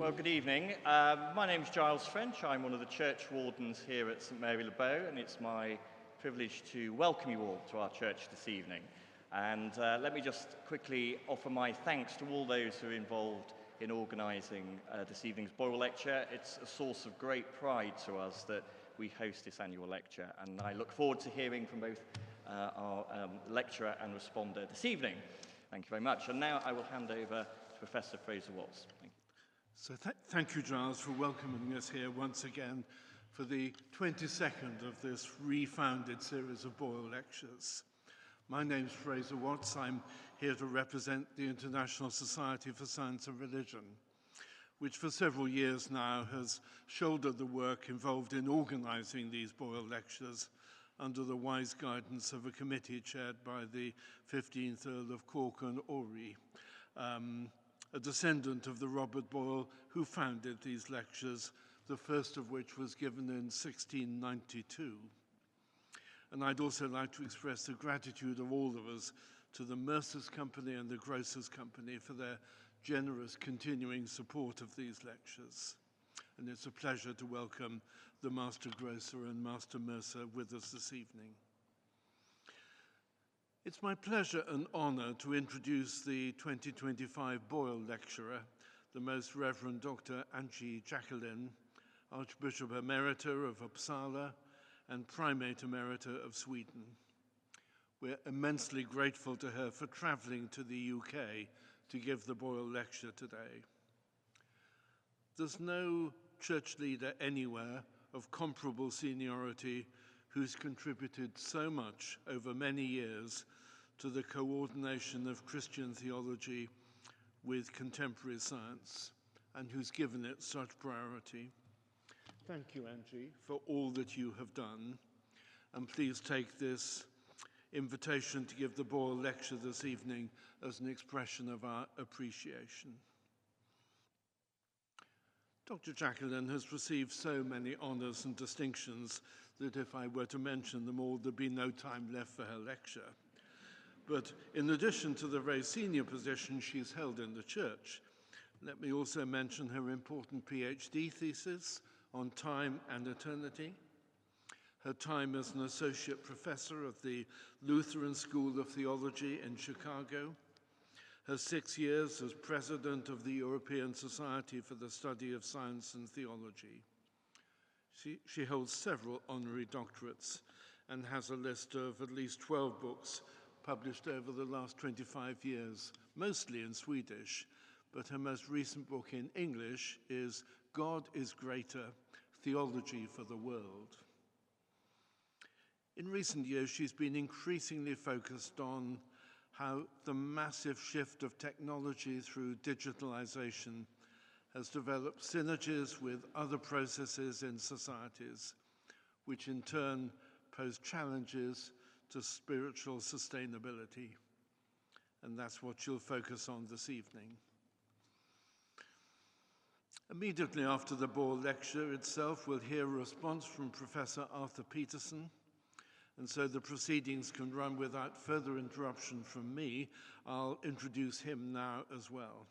Well, good evening. My name's Giles French. I'm one of the church wardens here at St Mary-le-Bow, and it's my privilege to welcome you all to our church this evening. And let me just quickly offer my thanks to all those who are involved in organising this evening's Boyle Lecture. It's a source of great pride to us that we host this annual lecture, and I look forward to hearing from both our lecturer and responder this evening. Thank you very much. And now I will hand over to Professor Fraser-Watts. Thank you. So thank you, Giles, for welcoming us here once again for the 22nd of this refounded series of Boyle Lectures. My name's Fraser-Watts. I'm here to represent the International Society for Science and Religion, which for several years now has shouldered the work involved in organising these Boyle Lectures under the wise guidance of a committee chaired by the 15th Earl of Cork and Orrery, a descendant of the Robert Boyle who founded these lectures, the first of which was given in 1692. And I'd also like to express the gratitude of all of us to the Mercers Company and the Grocers Company for their generous continuing support of these lectures. And it's a pleasure to welcome the Master Grocer and Master Mercer with us this evening. It's my pleasure and honour to introduce the 2025 Boyle Lecturer, the Most Reverend Dr. Antje Jackelén, Archbishop Emerita of Uppsala and Primate Emerita of Sweden. We're immensely grateful to her for travelling to the UK to give the Boyle Lecture today. There's no church leader anywhere of comparable seniority who's contributed so much over many years to the coordination of Christian theology with contemporary science and who's given it such priority. Thank you, Antje, for all that you have done. And please take this invitation to give the Boyle Lecture this evening as an expression of our appreciation. Dr. Jackelén has received so many honours and distinctions that if I were to mention them all, there'd be no time left for her lecture. But in addition to the very senior position she's held in the church, let me also mention her important PhD thesis on time and eternity, her time as an associate professor of the Lutheran School of Theology in Chicago, her 6 years as president of the European Society for the Study of Science and Theology. She holds several honorary doctorates and has a list of at least 12 books published over the last 25 years, mostly in Swedish, but her most recent book in English is God is Greater, Theology for the World. In recent years, she's been increasingly focused on how the massive shift of technology through digitalization has developed synergies with other processes in societies, which in turn pose challenges to spiritual sustainability. And that's what she'll focus on this evening. Immediately after the Boyle Lecture itself, we'll hear a response from Professor Arthur Petersen. And so the proceedings can run without further interruption from me. I'll introduce him now as well.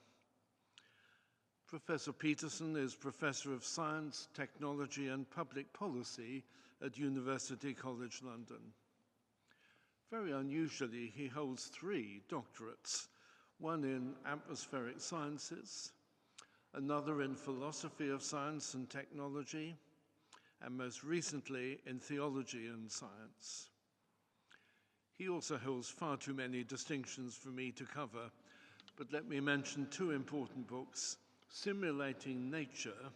Professor Petersen is Professor of Science, Technology and Public Policy at University College London. Very unusually, he holds 3 doctorates, one in atmospheric sciences, another in philosophy of science and technology, and most recently in theology and science. He also holds far too many distinctions for me to cover, but let me mention 2 important books, Simulating Nature,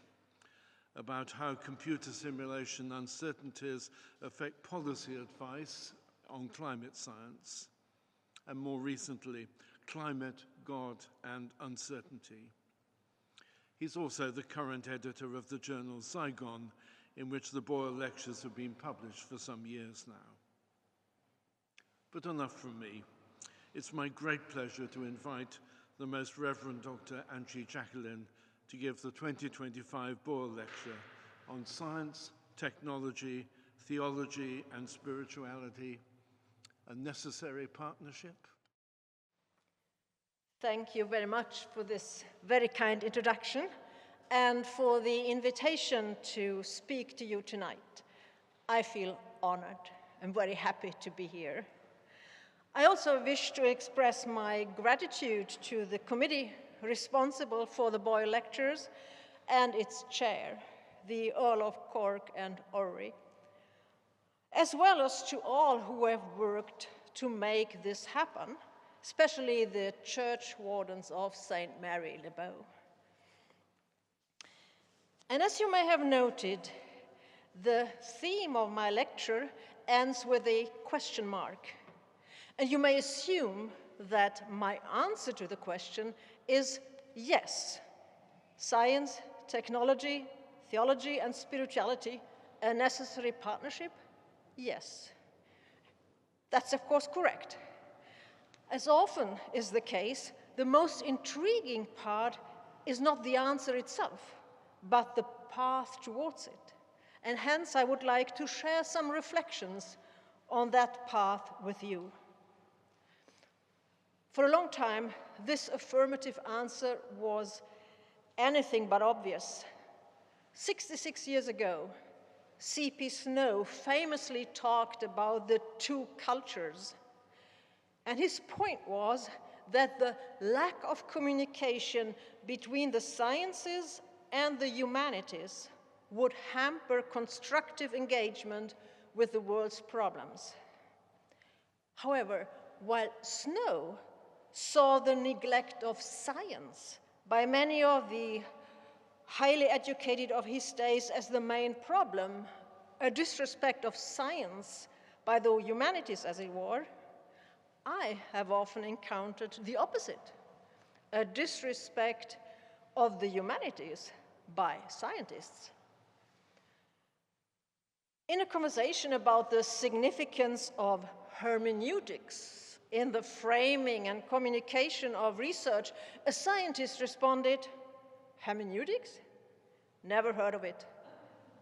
about how computer simulation uncertainties affect policy advice on climate science, and more recently, Climate, God and Uncertainty. He's also the current editor of the journal Zygon, in which the Boyle Lectures have been published for some years now. But enough from me. It's my great pleasure to invite the Most Reverend Dr. Antje Jackelén to give the 2025 Boyle Lecture on science, technology, theology and spirituality, a necessary partnership. Thank you very much for this very kind introduction. and for the invitation to speak to you tonight. I feel honored. I'm very happy to be here. I also wish to express my gratitude to the committee responsible for the Boyle Lectures and its chair, the Earl of Cork and Orrery, as well as to all who have worked to make this happen, especially the church wardens of St Mary-le-Bow. And as you may have noted, the theme of my lecture ends with a question mark. And you may assume that my answer to the question is yes. Science, technology, theology, and spirituality, a necessary partnership? Yes. That's of course correct. As often is the case, the most intriguing part is not the answer itself, but the path towards it. And hence I would like to share some reflections on that path with you. For a long time, this affirmative answer was anything but obvious. 66 years ago, C.P. Snow famously talked about the two cultures. And his point was that the lack of communication between the sciences and the humanities would hamper constructive engagement with the world's problems. However, while Snow saw the neglect of science by many of the highly educated of his days as the main problem, a disrespect of science by the humanities, as it were, I have often encountered the opposite, a disrespect of the humanities by scientists. In a conversation about the significance of hermeneutics in the framing and communication of research, a scientist responded, "Hermeneutics? Never heard of it.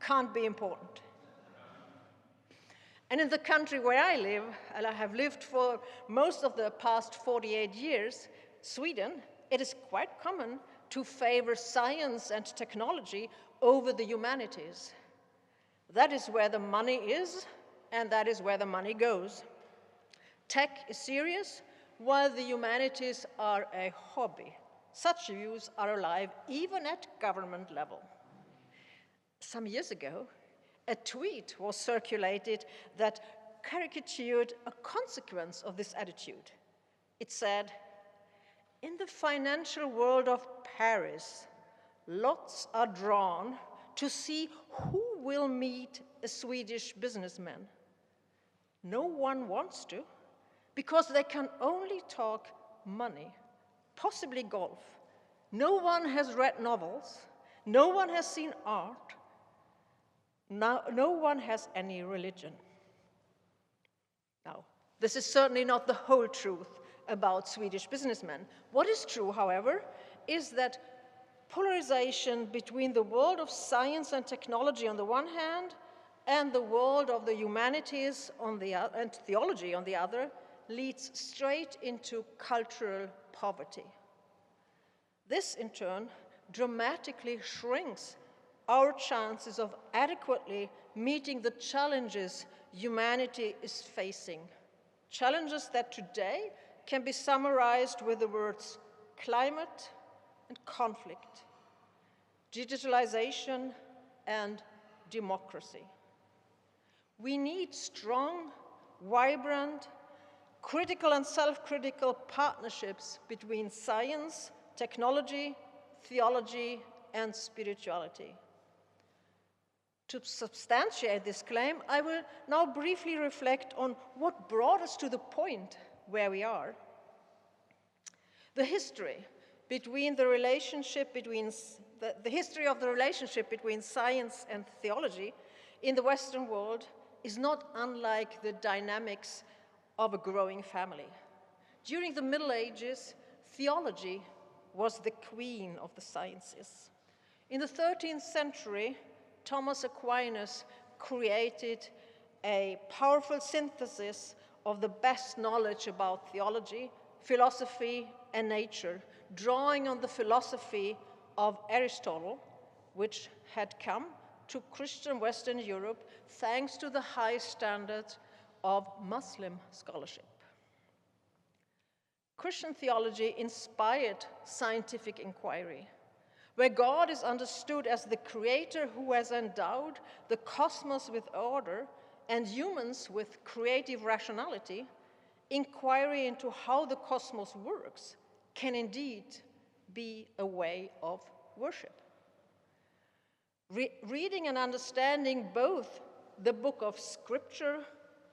Can't be important." And in the country where I live, and I have lived for most of the past 48 years, Sweden, it is quite common to favor science and technology over the humanities. That is where the money is, and that is where the money goes. Tech is serious, while the humanities are a hobby. Such views are alive even at government level. Some years ago, a tweet was circulated that caricatured a consequence of this attitude. It said, "In the financial world of Paris, lots are drawn to see who will meet a Swedish businessman. No one wants to, because they can only talk money, possibly golf. No one has read novels. No one has seen art. No one has any religion." Now, this is certainly not the whole truth about Swedish businessmen. What is true, however, is that polarization between the world of science and technology on the one hand and the world of the humanities and theology on the other leads straight into cultural poverty. This, in turn, dramatically shrinks our chances of adequately meeting the challenges humanity is facing, challenges that today can be summarized with the words climate and conflict, digitalization and democracy. We need strong, vibrant, critical and self-critical partnerships between science, technology, theology, and spirituality. To substantiate this claim, I will now briefly reflect on what brought us to the point where we are. The history of the relationship between science and theology in the Western world is not unlike the dynamics of a growing family. During the Middle Ages, theology was the queen of the sciences. In the 13th century, Thomas Aquinas created a powerful synthesis of the best knowledge about theology, philosophy, and nature, drawing on the philosophy of Aristotle which had come to Christian Western Europe thanks to the high standards of Muslim scholarship. Christian theology inspired scientific inquiry, where God is understood as the creator who has endowed the cosmos with order and humans with creative rationality. Inquiry into how the cosmos works can indeed be a way of worship. Reading and understanding both the book of Scripture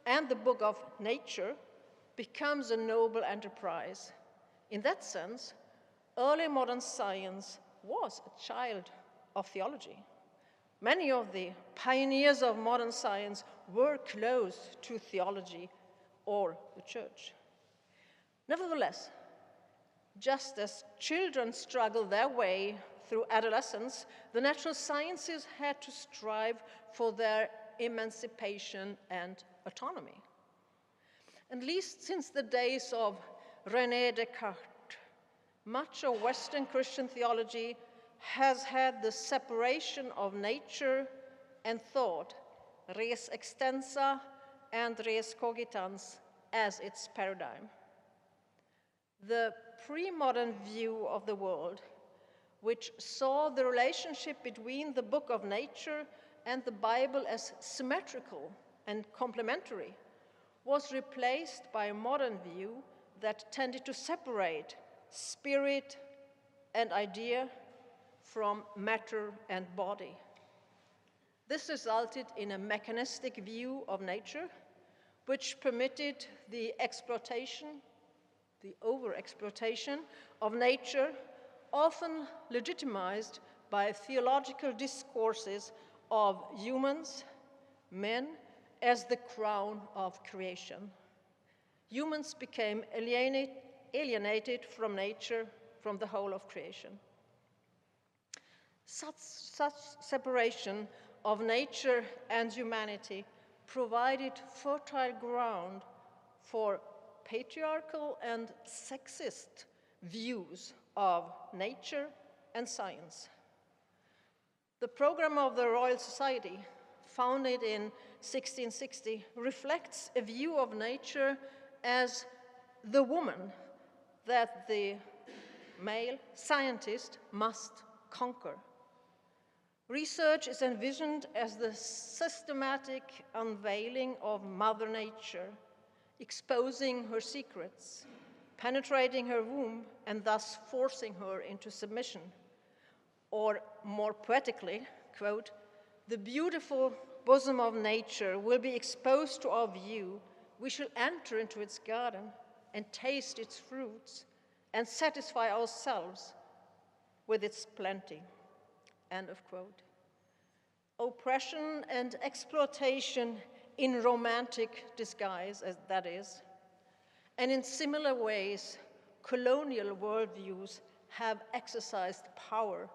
and the book of nature becomes a noble enterprise. In that sense, early modern science was a child of theology. Many of the pioneers of modern science were close to theology or the church. Nevertheless, just as children struggle their way through adolescence, the natural sciences had to strive for their emancipation and autonomy. At least since the days of René Descartes, much of Western Christian theology has had the separation of nature and thought, res extensa and res cogitans, as its paradigm. The pre-modern view of the world, which saw the relationship between the book of nature and the Bible as symmetrical and complementary, was replaced by a modern view that tended to separate spirit and idea from matter and body. This resulted in a mechanistic view of nature, which permitted the exploitation, the overexploitation of nature, often legitimized by theological discourses of humans, men, as the crown of creation. Humans became alienated from nature, from the whole of creation. Such separation of nature and humanity provided fertile ground for patriarchal and sexist views of nature and science. The program of the Royal Society, founded in 1660, reflects a view of nature as the woman that the male scientist must conquer. Research is envisioned as the systematic unveiling of Mother Nature, exposing her secrets, penetrating her womb, and thus forcing her into submission. Or more poetically, quote, "The beautiful bosom of nature will be exposed to our view. We shall enter into its garden and taste its fruits and satisfy ourselves with its plenty." End of quote. Oppression and exploitation in romantic disguise, as that is, and in similar ways, colonial worldviews have exercised power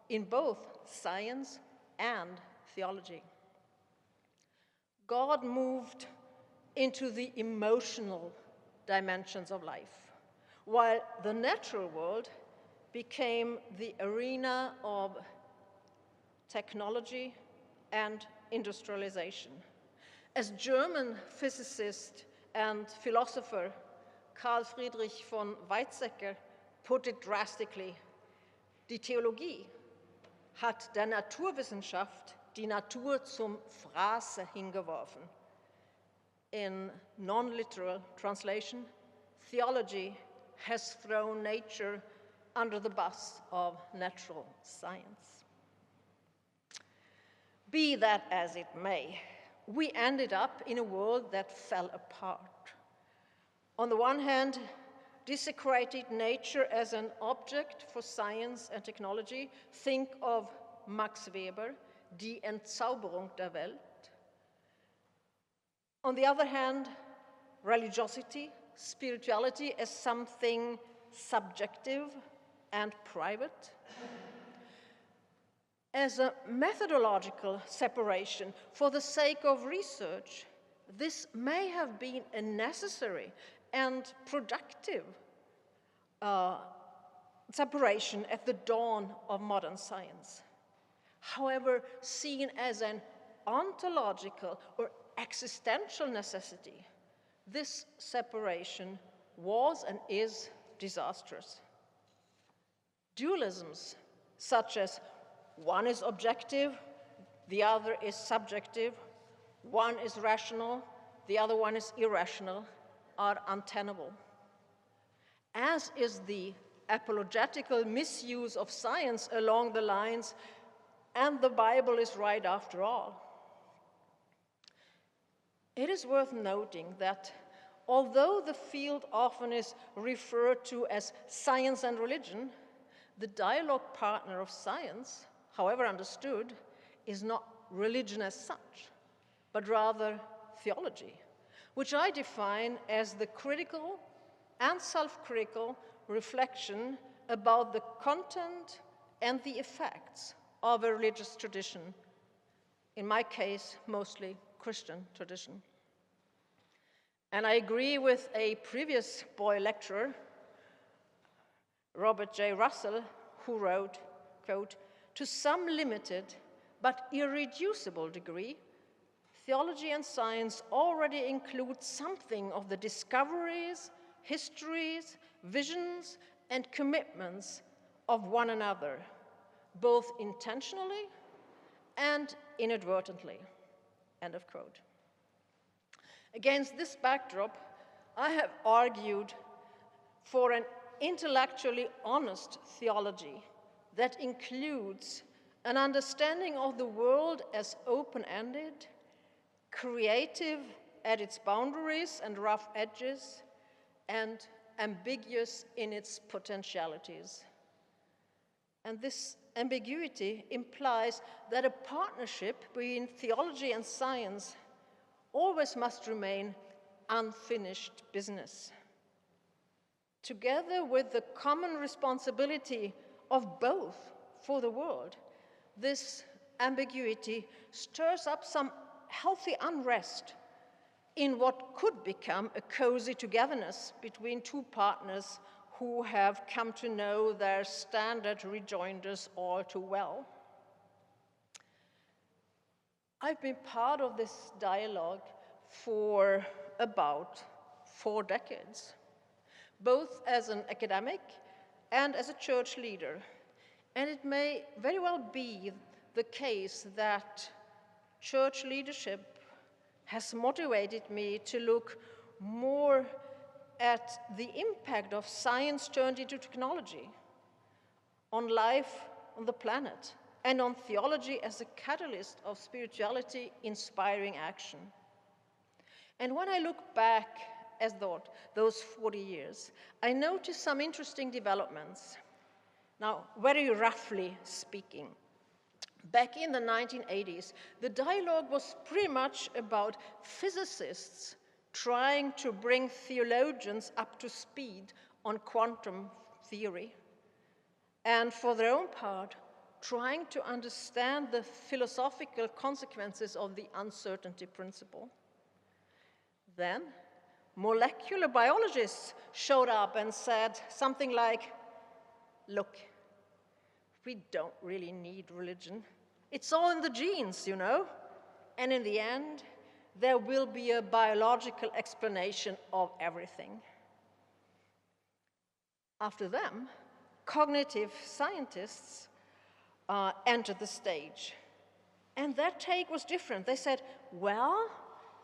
in both science and theology. God moved into the emotional dimensions of life, while the natural world became the arena of technology and industrialization. As German physicist and philosopher Carl Friedrich von Weizsäcker put it drastically, die Theologie hat der Naturwissenschaft die Natur zum Fraße hingeworfen. In non-literal translation, theology has thrown nature under the bus of natural science. Be that as it may, we ended up in a world that fell apart. On the one hand, desecrated nature as an object for science and technology. Think of Max Weber, Die Entzauberung der Welt. On the other hand, religiosity, spirituality as something subjective and private. As a methodological separation for the sake of research, this may have been a necessary and productive separation at the dawn of modern science. however seen as an ontological or existential necessity, this separation was and is disastrous. Dualisms, such as one is objective, the other is subjective, one is rational, the other one is irrational, are untenable. As is the apologetical misuse of science along the lines, and the Bible is right after all. It is worth noting that although the field often is referred to as science and religion, the dialogue partner of science, however understood, is not religion as such, but rather theology, which I define as the critical and self-critical reflection about the content and the effects of a religious tradition, in my case, mostly Christian tradition. And I agree with a previous Boyle lecturer, Robert J. Russell, who wrote, quote, "To some limited but irreducible degree, theology and science already include something of the discoveries, histories, visions, and commitments of one another, both intentionally and inadvertently," end of quote. Against this backdrop, I have argued for an intellectually honest theology that includes an understanding of the world as open-ended, creative at its boundaries and rough edges, and ambiguous in its potentialities. And this ambiguity implies that a partnership between theology and science always must remain unfinished business. Together with the common responsibility of both for the world, this ambiguity stirs up some healthy unrest in what could become a cozy togetherness between two partners who have come to know their standard rejoinders all too well. I've been part of this dialogue for about 4 decades, both as an academic and as a church leader. And it may very well be the case that church leadership has motivated me to look more at the impact of science turned into technology on life on the planet, and on theology as a catalyst of spirituality inspiring action. And when I look back at those 40 years, I notice some interesting developments. Now, very roughly speaking, back in the 1980s, the dialogue was pretty much about physicists trying to bring theologians up to speed on quantum theory, and for their own part, trying to understand the philosophical consequences of the uncertainty principle. Then, molecular biologists showed up and said something like, "Look, we don't really need religion. It's all in the genes, you know. And in the end, there will be a biological explanation of everything." After them, cognitive scientists entered the stage. And their take was different. They said, well,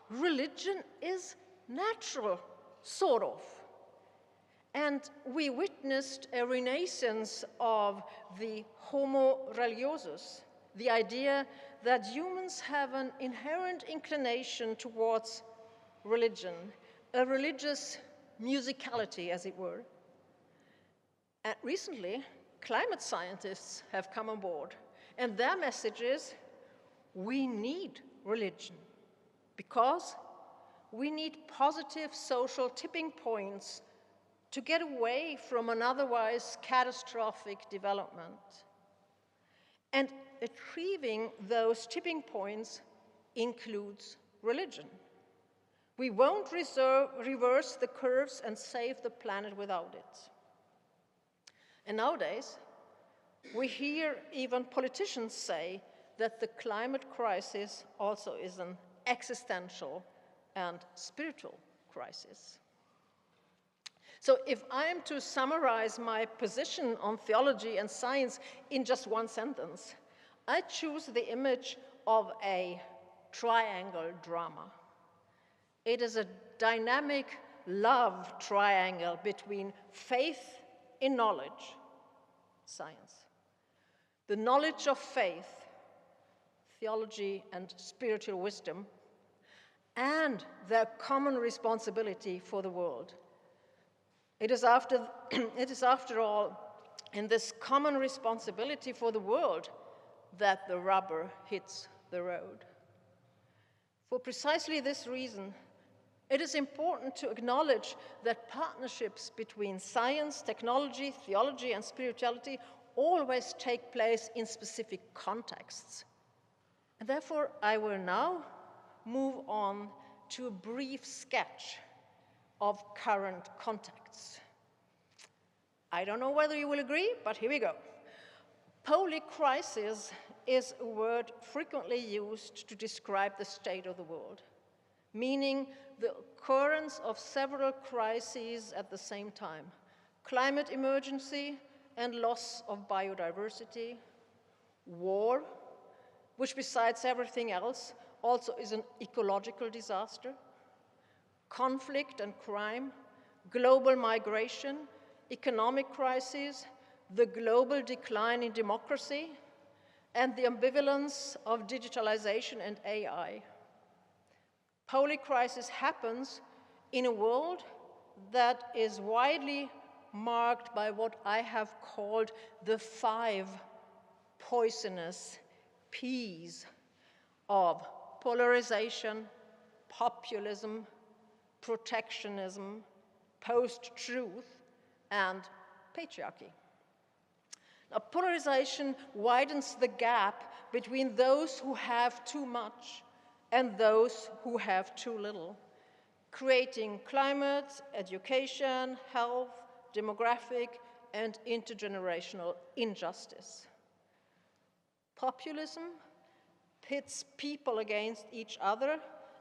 religion is natural, sort of. And we witnessed a renaissance of the homo religiosus, the idea that humans have an inherent inclination towards religion, a religious musicality, as it were. And recently, climate scientists have come on board, and their message is, we need religion because we need positive social tipping points to get away from an otherwise catastrophic development. And achieving those tipping points includes religion. We won't reverse the curves and save the planet without it. And nowadays, We hear even politicians say that the climate crisis also is an existential and spiritual crisis. So if I am to summarize my position on theology and science in just one sentence, I choose the image of a triangle drama. It is a dynamic love triangle between faith in knowledge, science, the knowledge of faith, theology and spiritual wisdom, and their common responsibility for the world. It is after all in this common responsibility for the world that the rubber hits the road. For precisely this reason, it is important to acknowledge that partnerships between science, technology, theology, and spirituality always take place in specific contexts. And therefore, I will now move on to a brief sketch of current contexts. I don't know whether you will agree, but here we go. Polycrisis is a word frequently used to describe the state of the world, meaning the occurrence of several crises at the same time: climate emergency and loss of biodiversity, war, which besides everything else also is an ecological disaster, conflict and crime, global migration, economic crises, the global decline in democracy, and the ambivalence of digitalization and AI. Polycrisis happens in a world that is widely marked by what I have called the 5 poisonous P's of polarization, populism, protectionism, post-truth, and patriarchy. Now, polarization widens the gap between those who have too much and those who have too little, creating climate, education, health, demographic, and intergenerational injustice. Populism pits people against each other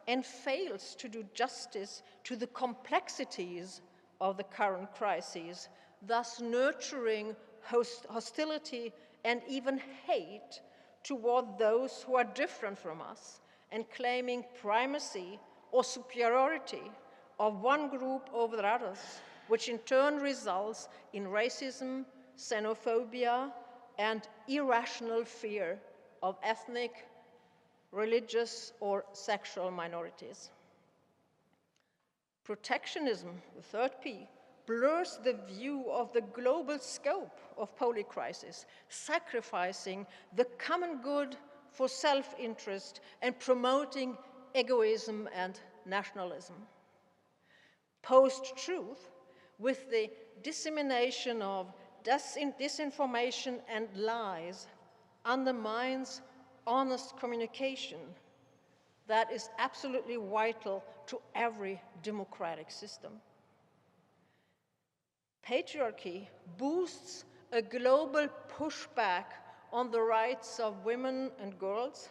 and fails to do justice to the complexities of the current crises, thus nurturing hostility and even hate toward those who are different from us, and claiming primacy or superiority of one group over the others, which in turn results in racism, xenophobia, and irrational fear of ethnic, religious, or sexual minorities. Protectionism, the 3rd P, blurs the view of the global scope of polycrisis, sacrificing the common good for self-interest and promoting egoism and nationalism. Post-truth, with the dissemination of disinformation and lies, undermines honest communication that is absolutely vital to every democratic system. Patriarchy boosts a global pushback on the rights of women and girls,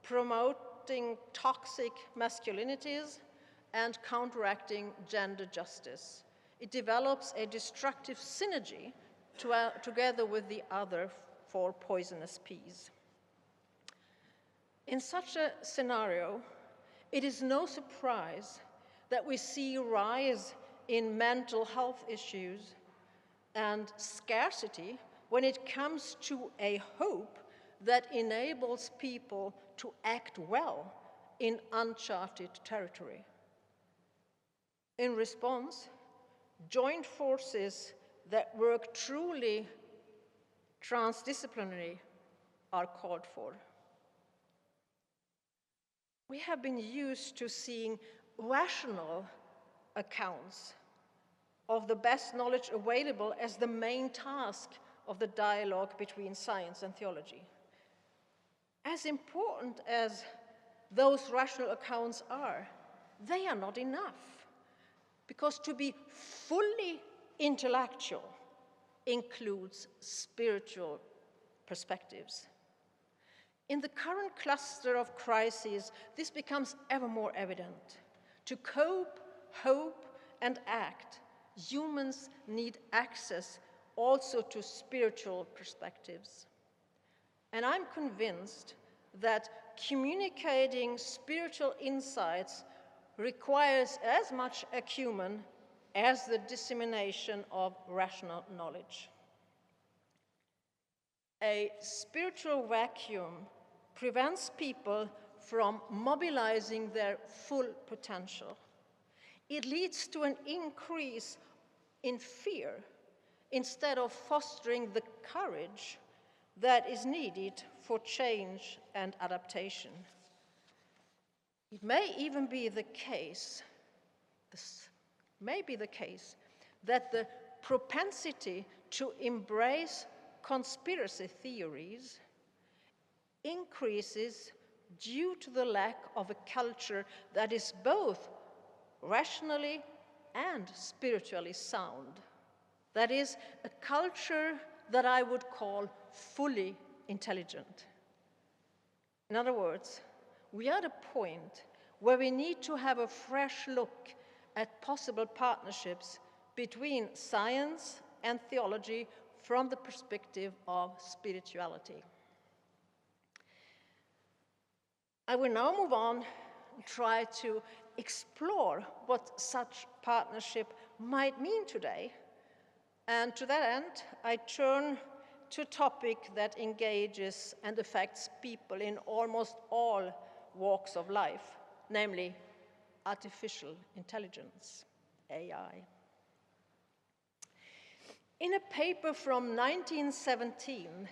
promoting toxic masculinities and counteracting gender justice. It develops a destructive synergy together with the other 4 poisonous P's. In such a scenario, it is no surprise that we see a rise in mental health issues and scarcity when it comes to a hope that enables people to act well in uncharted territory. In response, joint forces that work truly transdisciplinary are called for. We have been used to seeing rational accounts of the best knowledge available as the main task of the dialogue between science and theology. As important as those rational accounts are, they are not enough, because to be fully intellectual includes spiritual perspectives. In the current cluster of crises, this becomes ever more evident. To cope, hope, and act, humans need access also to spiritual perspectives. And I'm convinced that communicating spiritual insights requires as much acumen as the dissemination of rational knowledge. A spiritual vacuum prevents people from mobilizing their full potential. It leads to an increase in fear instead of fostering the courage that is needed for change and adaptation. It may even be the case, that the propensity to embrace conspiracy theories increases due to the lack of a culture that is both rationally and spiritually sound. That is, a culture that I would call fully intelligent. In other words, we are at a point where we need to have a fresh look at possible partnerships between science and theology from the perspective of spirituality. I will now move on and try to explore what such partnership might mean today. And to that end, I turn to a topic that engages and affects people in almost all walks of life, namely artificial intelligence, AI. In a paper from 1917,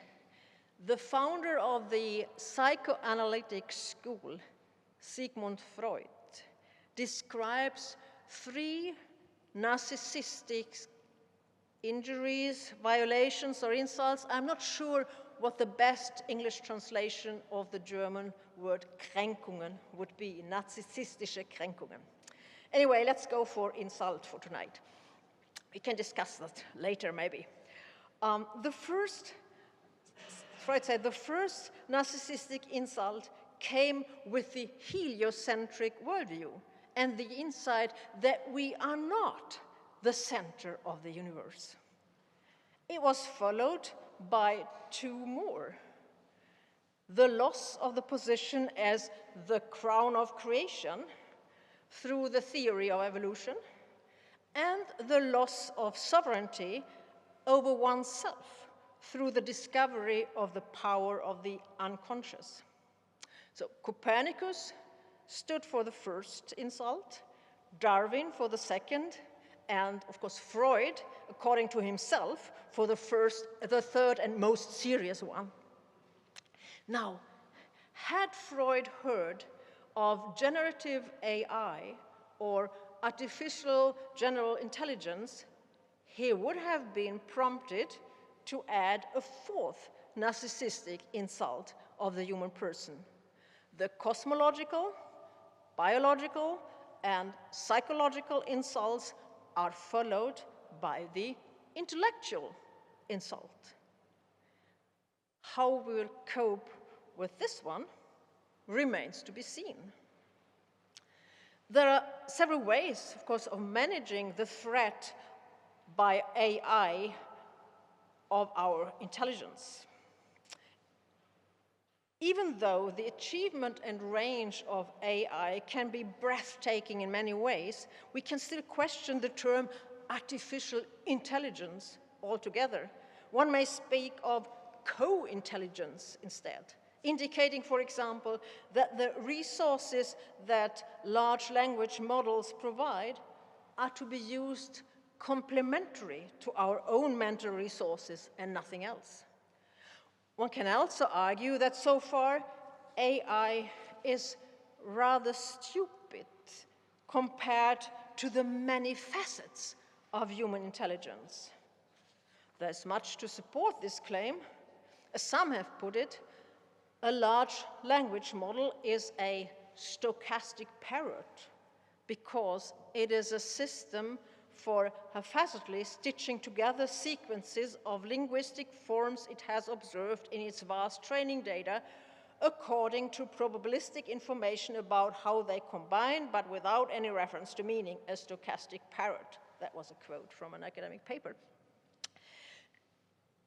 the founder of the psychoanalytic school, Sigmund Freud, describes 3 narcissistic injuries, violations, or insults. I'm not sure what the best English translation of the German word Kränkungen would be, narzisstische Kränkungen. Anyway, let's go for insult for tonight. We can discuss that later, maybe. Freud said the first narcissistic insult came with the heliocentric worldview and the insight that we are not the center of the universe. It was followed by 2 more. The loss of the position as the crown of creation through the theory of evolution, and the loss of sovereignty over oneself through the discovery of the power of the unconscious. So Copernicus stood for the first insult, Darwin for the second, and of course Freud, according to himself, for the third and most serious one. Now, had Freud heard of generative AI or artificial general intelligence, he would have been prompted to add a 4th narcissistic insult of the human person. The cosmological, biological, and psychological insults are followed by the intellectual insult. How we will cope with this one remains to be seen. There are several ways, of course, of managing the threat by AI of our intelligence. Even though the achievement and range of AI can be breathtaking in many ways, we can still question the term artificial intelligence altogether. One may speak of co-intelligence instead, indicating, for example, that the resources that large language models provide are to be used complementary to our own mental resources and nothing else. One can also argue that so far AI is rather stupid compared to the many facets of human intelligence. There's much to support this claim. As some have put it, a large language model is a stochastic parrot because it is a system for haphazardly stitching together sequences of linguistic forms it has observed in its vast training data according to probabilistic information about how they combine, but without any reference to meaning, a stochastic parrot. That was a quote from an academic paper.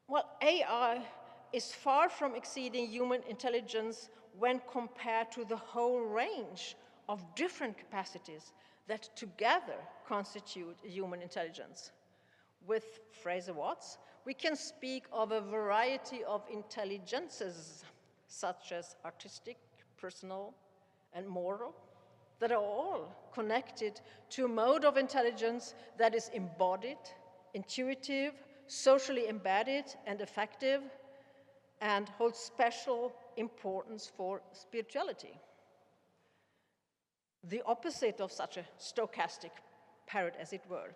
Well, AI is far from exceeding human intelligence when compared to the whole range of different capacities that together constitute human intelligence. With Fraser Watts, we can speak of a variety of intelligences, such as artistic, personal, and moral, that are all connected to a mode of intelligence that is embodied, intuitive, socially embedded, and effective, and holds special importance for spirituality. The opposite of such a stochastic parrot, as it were.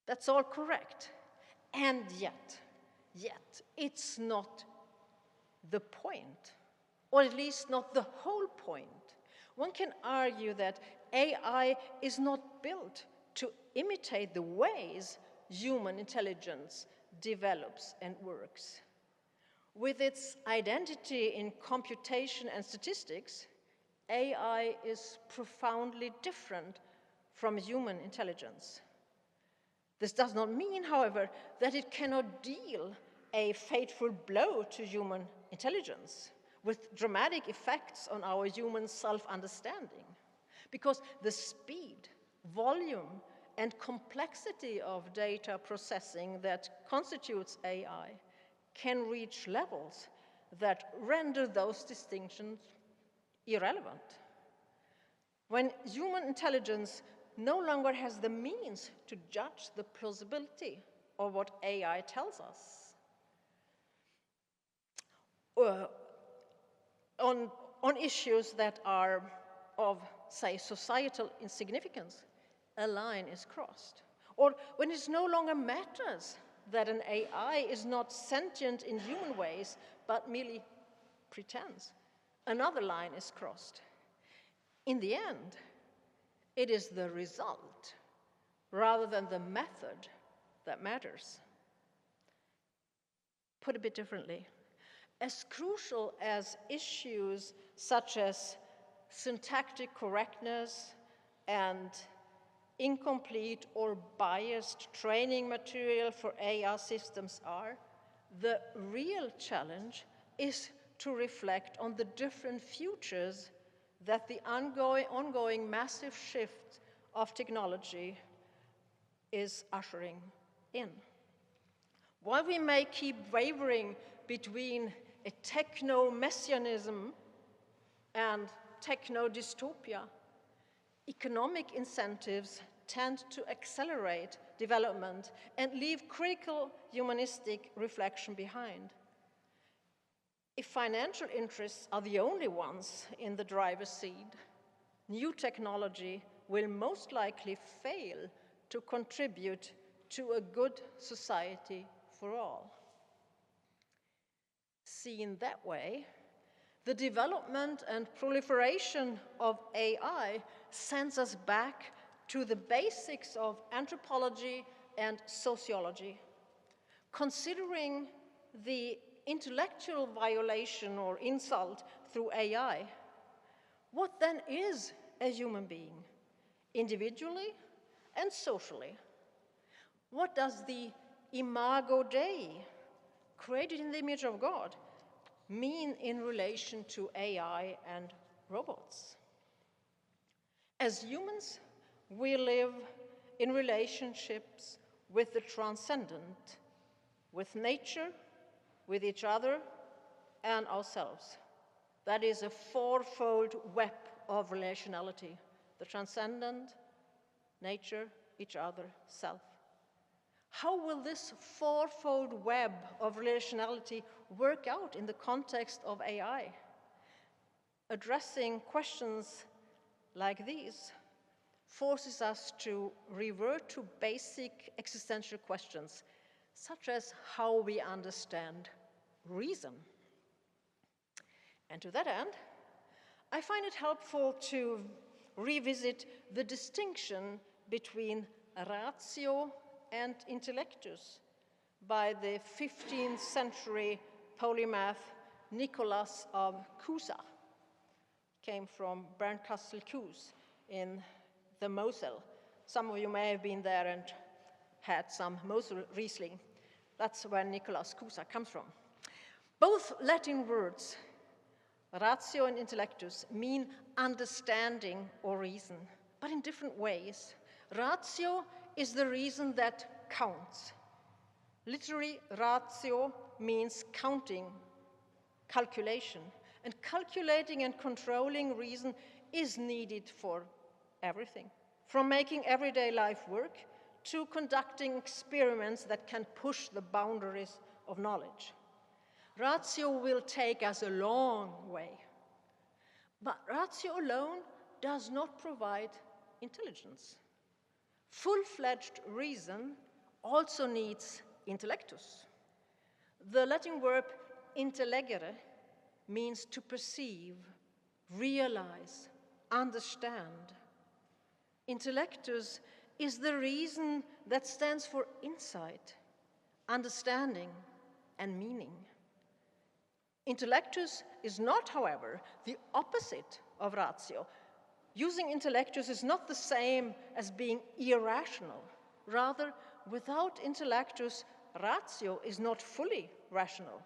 That's all correct. And yet, it's not the point, or at least not the whole point. One can argue that AI is not built to imitate the ways human intelligence develops and works. With its identity in computation and statistics, AI is profoundly different from human intelligence. This does not mean, however, that it cannot deal a fateful blow to human intelligence with dramatic effects on our human self-understanding, because the speed, volume, and complexity of data processing that constitutes AI can reach levels that render those distinctions irrelevant. When human intelligence no longer has the means to judge the plausibility of what AI tells us, on issues that are of, say, societal insignificance, a line is crossed. Or when it no longer matters that an AI is not sentient in human ways, but merely pretends, another line is crossed. In the end, it is the result rather than the method that matters. Put a bit differently, as crucial as issues such as syntactic correctness and incomplete or biased training material for AI systems are, the real challenge is to reflect on the different futures that the ongoing massive shift of technology is ushering in. While we may keep wavering between a techno-messianism and techno-dystopia, economic incentives tend to accelerate development and leave critical humanistic reflection behind. If financial interests are the only ones in the driver's seat, new technology will most likely fail to contribute to a good society for all. Seen that way, the development and proliferation of AI sends us back to the basics of anthropology and sociology. Considering the intellectual violation or insult through AI, what then is a human being, individually and socially? What does the imago Dei, created in the image of God, mean in relation to AI and robots? As humans, we live in relationships with the transcendent, with nature, with each other, and ourselves. That is a fourfold web of relationality: the transcendent, nature, each other, self. How will this fourfold web of relationality work out in the context of AI? Addressing questions like these forces us to revert to basic existential questions, such as how we understand reason. And to that end, I find it helpful to revisit the distinction between ratio and intellectus by the 15th century polymath Nicholas of Cusa. Came from Bernkastel-Kues in the Mosel. Some of you may have been there and had some Mosel Riesling. That's where Nicholas Cusa comes from. Both Latin words, ratio and intellectus, mean understanding or reason, but in different ways. Ratio is the reason that counts. Literally, ratio means counting, calculation. And calculating and controlling reason is needed for everything, from making everyday life work to conducting experiments that can push the boundaries of knowledge. Ratio will take us a long way. But ratio alone does not provide intelligence. Full-fledged reason also needs intellectus. The Latin verb intellegere means to perceive, realize, understand. Intellectus is the reason that stands for insight, understanding, and meaning. Intellectus is not, however, the opposite of ratio. Using intellectus is not the same as being irrational. Rather, without intellectus, ratio is not fully rational.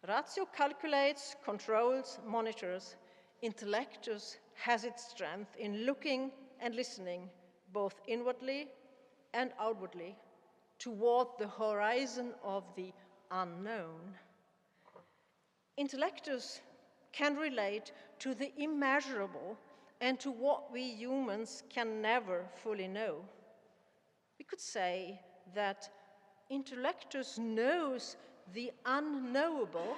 Ratio calculates, controls, monitors. Intellectus has its strength in looking and listening, both inwardly and outwardly, toward the horizon of the unknown. Intellectus can relate to the immeasurable and to what we humans can never fully know. We could say that intellectus knows the unknowable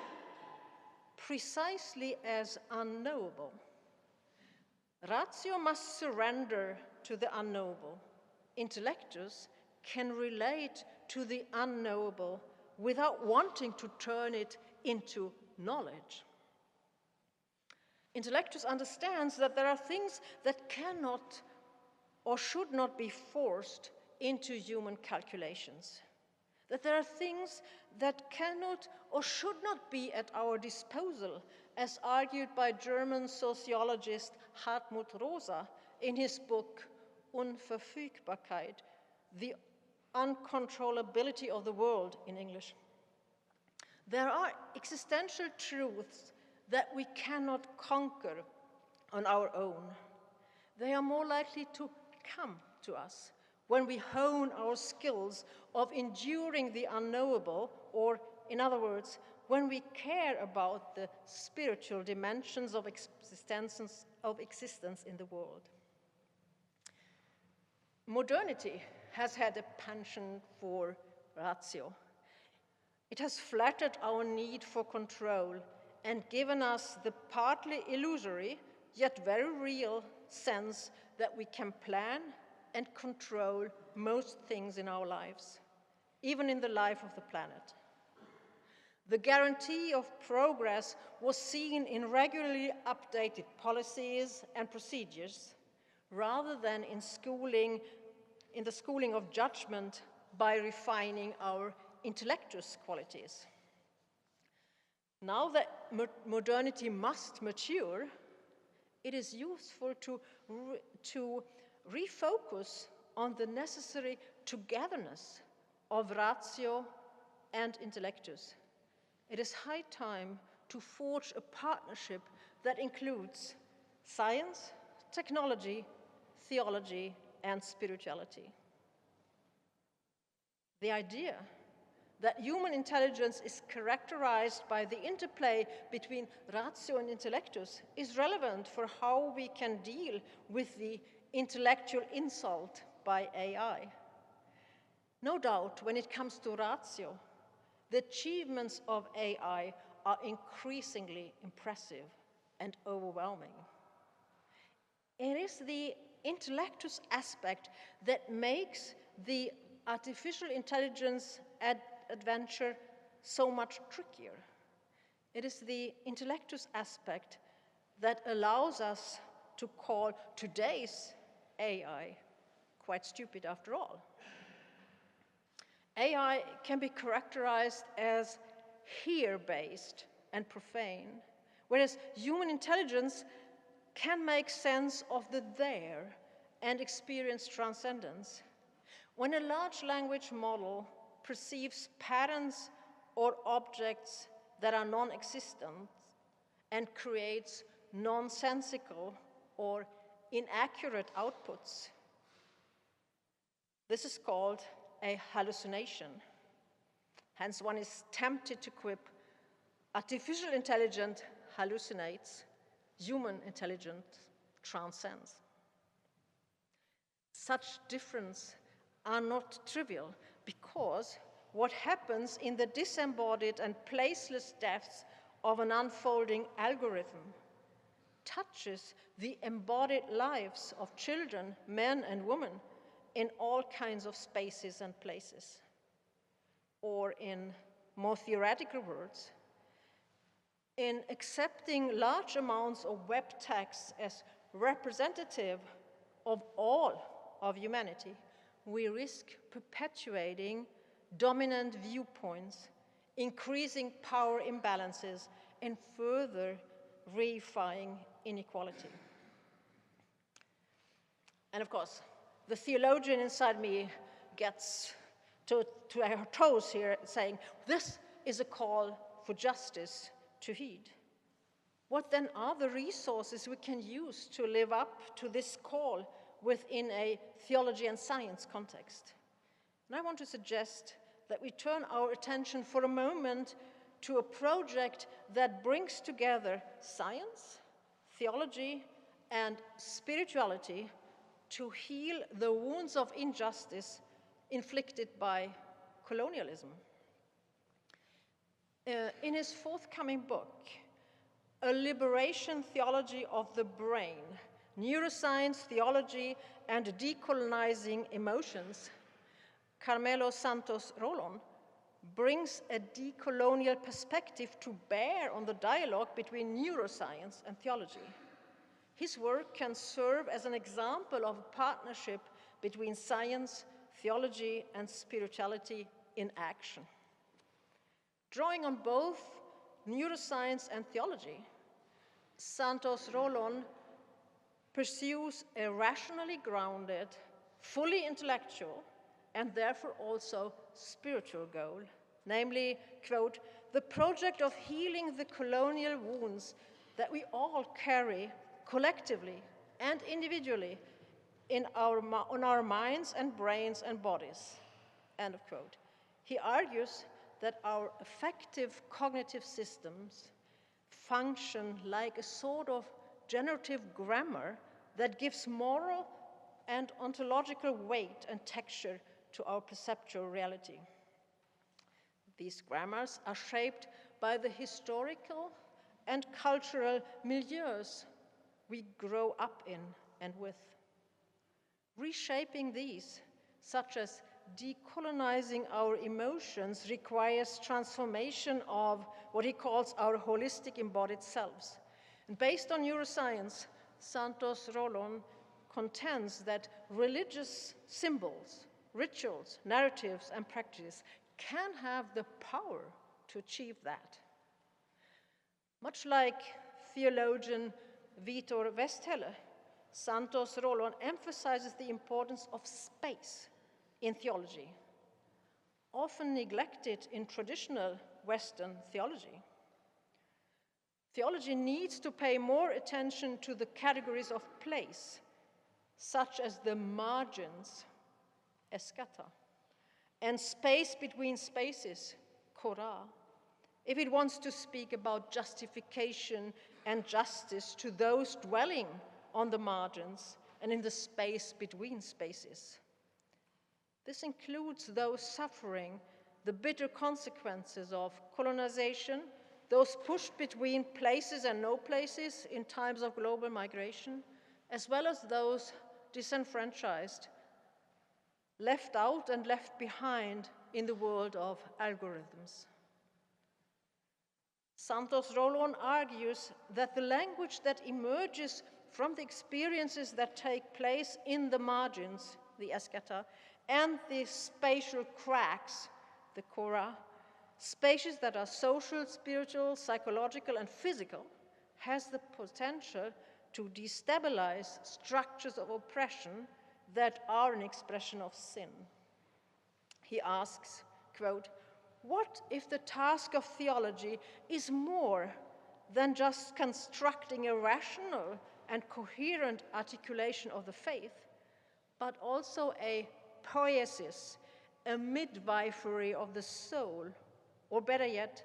precisely as unknowable. Ratio must surrender to the unknowable. Intellectus can relate to the unknowable without wanting to turn it into knowledge. Intellectus understands that there are things that cannot or should not be forced into human calculations, that there are things that cannot or should not be at our disposal, as argued by German sociologist Hartmut Rosa in his book Unverfügbarkeit, The Uncontrollability of the World in English. There are existential truths that we cannot conquer on our own. They are more likely to come to us when we hone our skills of enduring the unknowable, or, in other words, when we care about the spiritual dimensions of existence in the world. Modernity has had a penchant for ratio. It has flattered our need for control and given us the partly illusory, yet very real sense that we can plan and control most things in our lives, even in the life of the planet. The guarantee of progress was seen in regularly updated policies and procedures, rather than in the schooling of judgment by refining our intellectual qualities. Now that modernity must mature, it is useful to refocus on the necessary togetherness of ratio and intellectus. It is high time to forge a partnership that includes science, technology, theology, and spirituality. The idea that human intelligence is characterized by the interplay between ratio and intellectus is relevant for how we can deal with the intellectual insult by AI. No doubt, when it comes to ratio, the achievements of AI are increasingly impressive and overwhelming. It is the intellectus aspect that makes the artificial intelligence adventure so much trickier. It is the intellectus aspect that allows us to call today's AI quite stupid after all. AI can be characterized as here-based and profane, whereas human intelligence can make sense of the there and experience transcendence. When a large language model perceives patterns or objects that are non-existent and creates nonsensical or inaccurate outputs, this is called a hallucination. Hence, one is tempted to quip, artificial intelligence hallucinates, human intelligence transcends. Such differences are not trivial, because what happens in the disembodied and placeless depths of an unfolding algorithm touches the embodied lives of children, men and women, in all kinds of spaces and places. Or in more theoretical words, in accepting large amounts of web text as representative of all of humanity, we risk perpetuating dominant viewpoints, increasing power imbalances, and further reifying inequality. And of course, the theologian inside me gets to her toes here, saying, this is a call for justice to heed. What then are the resources we can use to live up to this call within a theology and science context? And I want to suggest that we turn our attention for a moment to a project that brings together science, theology, and spirituality to heal the wounds of injustice inflicted by colonialism. In his forthcoming book, A Liberation Theology of the Brain, Neuroscience, Theology, and Decolonizing Emotions, Carmelo Santos Rolón brings a decolonial perspective to bear on the dialogue between neuroscience and theology. His work can serve as an example of a partnership between science, theology, and spirituality in action. Drawing on both neuroscience and theology, Santos Rolón pursues a rationally grounded, fully intellectual, and therefore also spiritual goal, namely, quote, the project of healing the colonial wounds that we all carry collectively and individually on our minds and brains and bodies, end of quote. He argues that our affective cognitive systems function like a sort of generative grammar that gives moral and ontological weight and texture to our perceptual reality. These grammars are shaped by the historical and cultural milieus we grow up in and with. Reshaping these, such as decolonizing our emotions, requires transformation of what he calls our holistic embodied selves. And based on neuroscience, Santos Rolón contends that religious symbols, rituals, narratives, and practices can have the power to achieve that. Much like theologian Vitor Westheller, Santos Rolón emphasizes the importance of space in theology, often neglected in traditional Western theology. Theology needs to pay more attention to the categories of place, such as the margins, eschata, and space between spaces, chora, if it wants to speak about justification and justice to those dwelling on the margins and in the space between spaces. This includes those suffering the bitter consequences of colonization, those pushed between places and no places in times of global migration, as well as those disenfranchised, left out and left behind in the world of algorithms. Santos Rolón argues that the language that emerges from the experiences that take place in the margins the eschata, and the spatial cracks, the chora, spaces that are social, spiritual, psychological, and physical, has the potential to destabilize structures of oppression that are an expression of sin. He asks, quote, "What if the task of theology is more than just constructing a rational and coherent articulation of the faith, but also a poiesis, a midwifery of the soul, or better yet,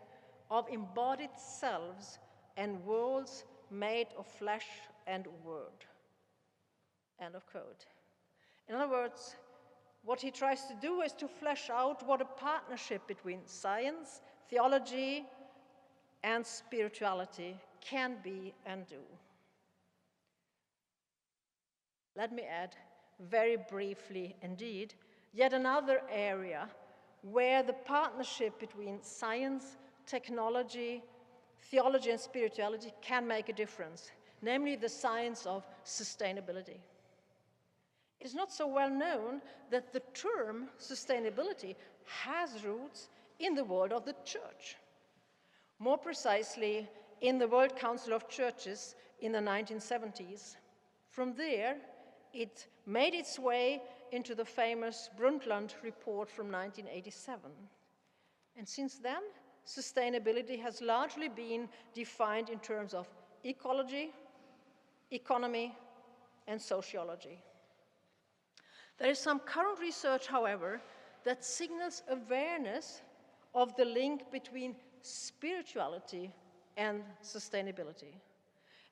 of embodied selves and worlds made of flesh and word?" End of quote. In other words, what he tries to do is to flesh out what a partnership between science, theology, and spirituality can be and do. Let me add, very briefly indeed, yet another area where the partnership between science, technology, theology, and spirituality can make a difference, namely the science of sustainability. It is not so well known that the term sustainability has roots in the world of the church. More precisely, in the World Council of Churches in the 1970s. From there, it made its way into the famous Brundtland report from 1987. And since then, sustainability has largely been defined in terms of ecology, economy, and sociology. There is some current research, however, that signals awareness of the link between spirituality and sustainability,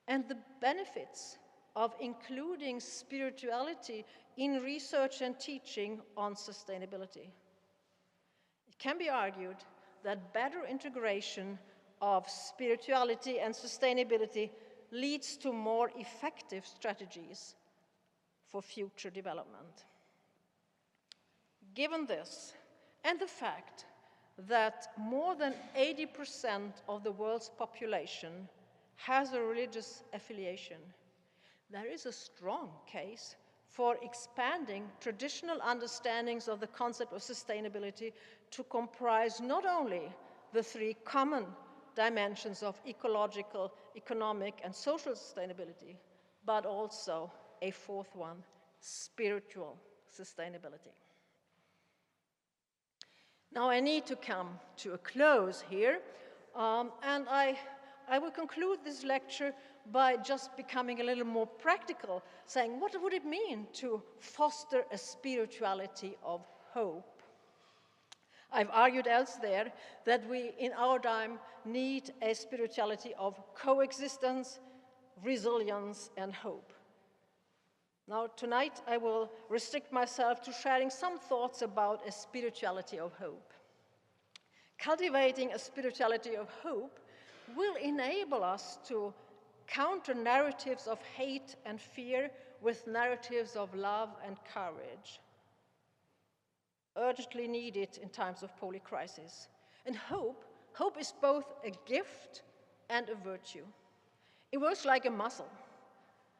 and the benefits of including spirituality in research and teaching on sustainability. It can be argued that better integration of spirituality and sustainability leads to more effective strategies for future development. Given this, and the fact that more than 80% of the world's population has a religious affiliation, there is a strong case for expanding traditional understandings of the concept of sustainability to comprise not only the three common dimensions of ecological, economic, and social sustainability, but also a fourth one, spiritual sustainability. Now I need to come to a close here, and I will conclude this lecture by just becoming a little more practical, saying what would it mean to foster a spirituality of hope? I've argued elsewhere that we in our time need a spirituality of coexistence, resilience, and hope. Now, tonight, I will restrict myself to sharing some thoughts about a spirituality of hope. Cultivating a spirituality of hope will enable us to counter narratives of hate and fear with narratives of love and courage, urgently needed in times of polycrisis. And hope is both a gift and a virtue. It works like a muscle.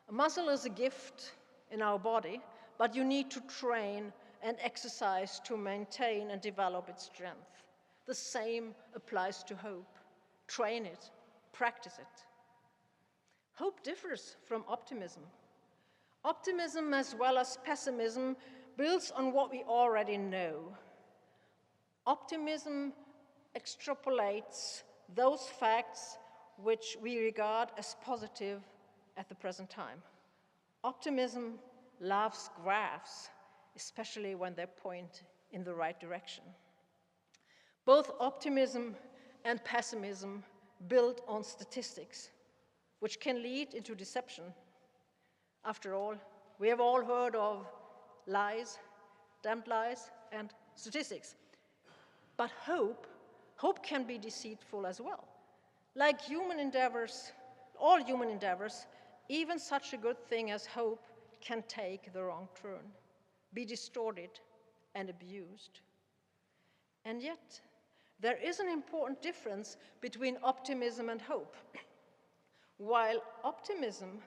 A muscle is a gift in our body, but you need to train and exercise to maintain and develop its strength. The same applies to hope. Train it, practice it. Hope differs from optimism. Optimism, as well as pessimism, builds on what we already know. Optimism extrapolates those facts which we regard as positive at the present time. Optimism loves graphs, especially when they point in the right direction. Both optimism and pessimism build on statistics, which can lead into deception. After all, we have all heard of lies, damned lies, and statistics. But hope can be deceitful as well. Like human endeavors, all human endeavors, even such a good thing as hope can take the wrong turn, be distorted and abused. And yet, there is an important difference between optimism and hope. While optimism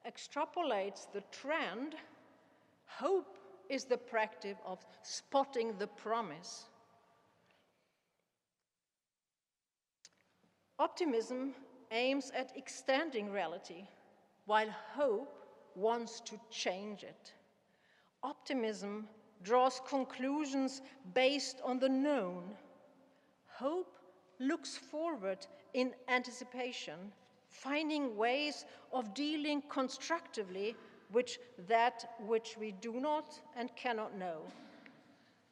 extrapolates the trend, hope is the practice of spotting the promise. Optimism aims at extending reality, while hope wants to change it. Optimism draws conclusions based on the known. Hope looks forward in anticipation, finding ways of dealing constructively with that which we do not and cannot know.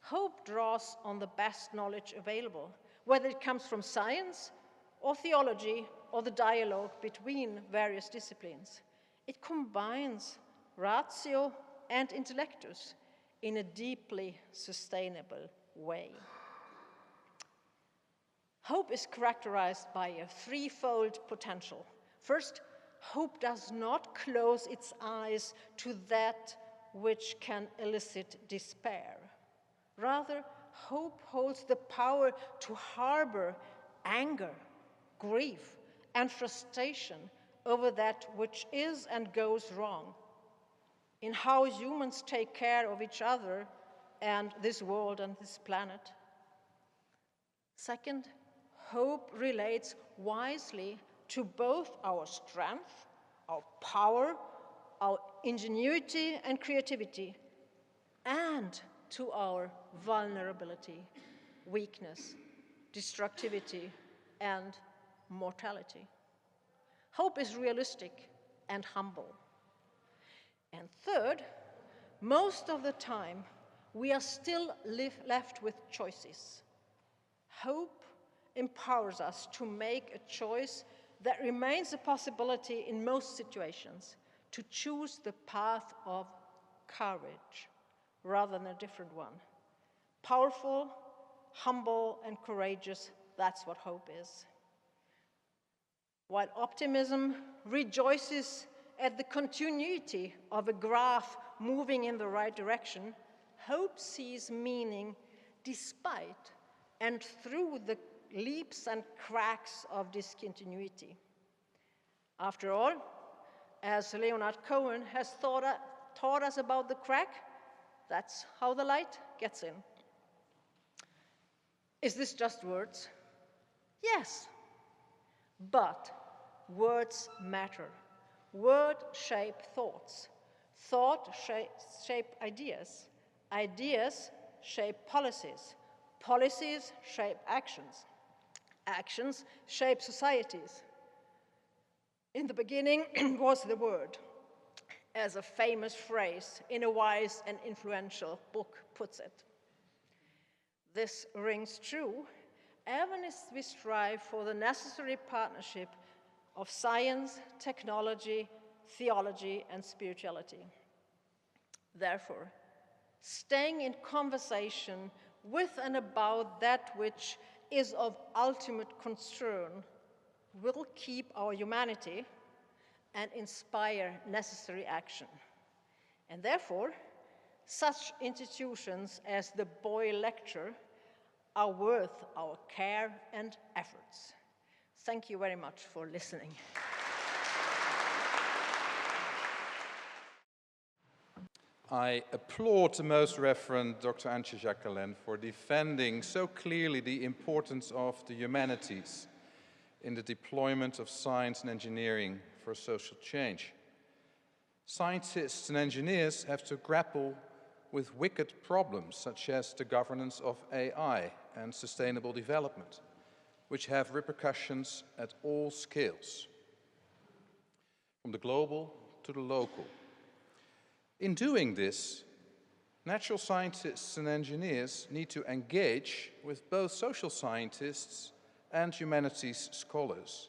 Hope draws on the best knowledge available, whether it comes from science or theology or the dialogue between various disciplines. It combines ratio and intellectus in a deeply sustainable way. Hope is characterized by a threefold potential. First, hope does not close its eyes to that which can elicit despair. Rather, hope holds the power to harbor anger, grief, and frustration over that which is and goes wrong, in how humans take care of each other and this world and this planet. Second, hope relates wisely to both our strength, our power, our ingenuity and creativity, and to our vulnerability, weakness, destructivity, and mortality. Hope is realistic and humble. And third, most of the time, we are still left with choices. Hope empowers us to make a choice that remains a possibility in most situations, to choose the path of courage rather than a different one. Powerful, humble, and courageous, that's what hope is. While optimism rejoices at the continuity of a graph moving in the right direction, hope sees meaning despite and through the leaps and cracks of discontinuity. After all, as Leonard Cohen has taught us about the crack, that's how the light gets in. Is this just words? Yes, but words matter. Words shape thoughts. Thought shape ideas. Ideas shape policies. Policies shape actions. Actions shape societies. In the beginning was the word, as a famous phrase in a wise and influential book puts it. This rings true even as we strive for the necessary partnership of science, technology, theology, and spirituality. Therefore, staying in conversation with and about that which is of ultimate concern will keep our humanity and inspire necessary action. And therefore, such institutions as the Boyle Lecture are worth our care and efforts. Thank you very much for listening. I applaud the Most Reverend Dr. Antje Jackelén for defending so clearly the importance of the humanities in the deployment of science and engineering for social change. Scientists and engineers have to grapple with wicked problems such as the governance of AI and sustainable development, which have repercussions at all scales, from the global to the local. In doing this, natural scientists and engineers need to engage with both social scientists and humanities scholars.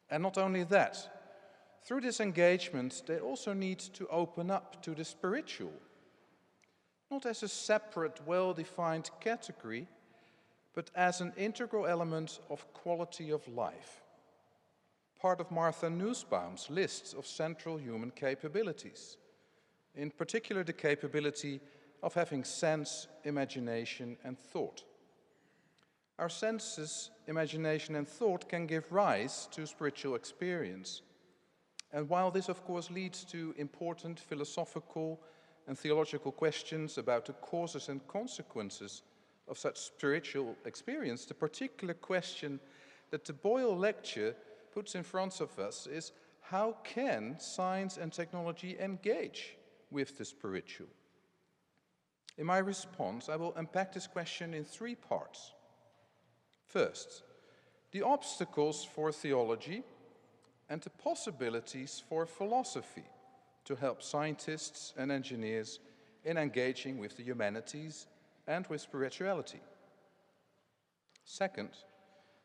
And not only that, through this engagement, they also need to open up to the spiritual, not as a separate, well-defined category, but as an integral element of quality of life, part of Martha Nussbaum's list of central human capabilities, in particular the capability of having sense, imagination, and thought. Our senses, imagination, and thought can give rise to spiritual experience. And while this, of course, leads to important philosophical and theological questions about the causes and consequences of such spiritual experience, the particular question that the Boyle Lecture puts in front of us is, how can science and technology engage with the spiritual? In my response, I will unpack this question in three parts. First, the obstacles for theology and the possibilities for philosophy to help scientists and engineers in engaging with the humanities and with spirituality. Second,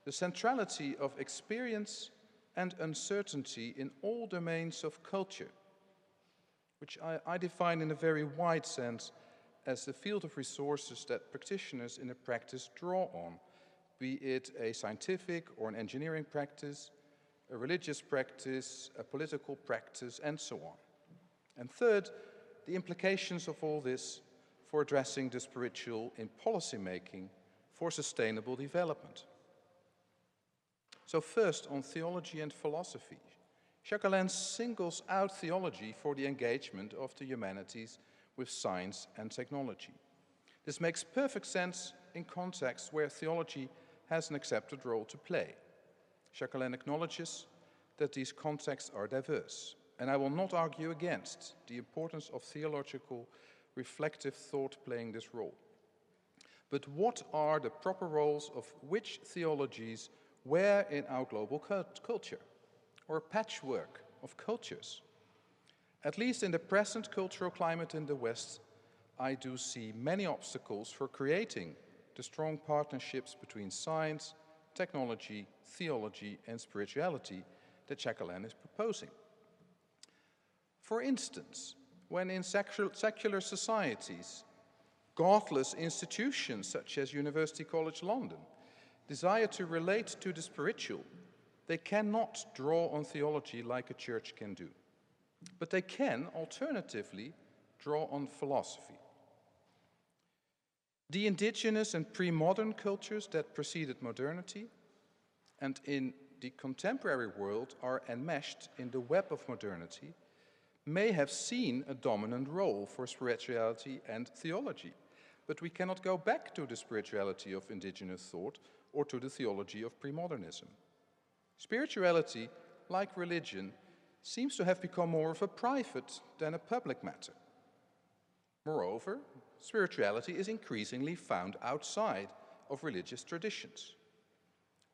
the centrality of experience and uncertainty in all domains of culture, which I define in a very wide sense as the field of resources that practitioners in a practice draw on, be it a scientific or an engineering practice, a religious practice, a political practice, and so on. And third, the implications of all this for addressing the spiritual in policy making for sustainable development. So first, on theology and philosophy. Jackelén singles out theology for the engagement of the humanities with science and technology. This makes perfect sense in contexts where theology has an accepted role to play. Jackelén acknowledges that these contexts are diverse, and I will not argue against the importance of theological reflective thought playing this role. But what are the proper roles of which theologies where in our global culture, or a patchwork of cultures? At least in the present cultural climate in the West, I do see many obstacles for creating the strong partnerships between science, technology, theology, and spirituality that Jackelén is proposing. For instance, when in secular societies, godless institutions such as University College London desire to relate to the spiritual, they cannot draw on theology like a church can do. But they can, alternatively, draw on philosophy. The indigenous and pre-modern cultures that preceded modernity and in the contemporary world are enmeshed in the web of modernity may have seen a dominant role for spirituality and theology. But we cannot go back to the spirituality of indigenous thought or to the theology of pre-modernism. Spirituality, like religion, seems to have become more of a private than a public matter. Moreover, spirituality is increasingly found outside of religious traditions.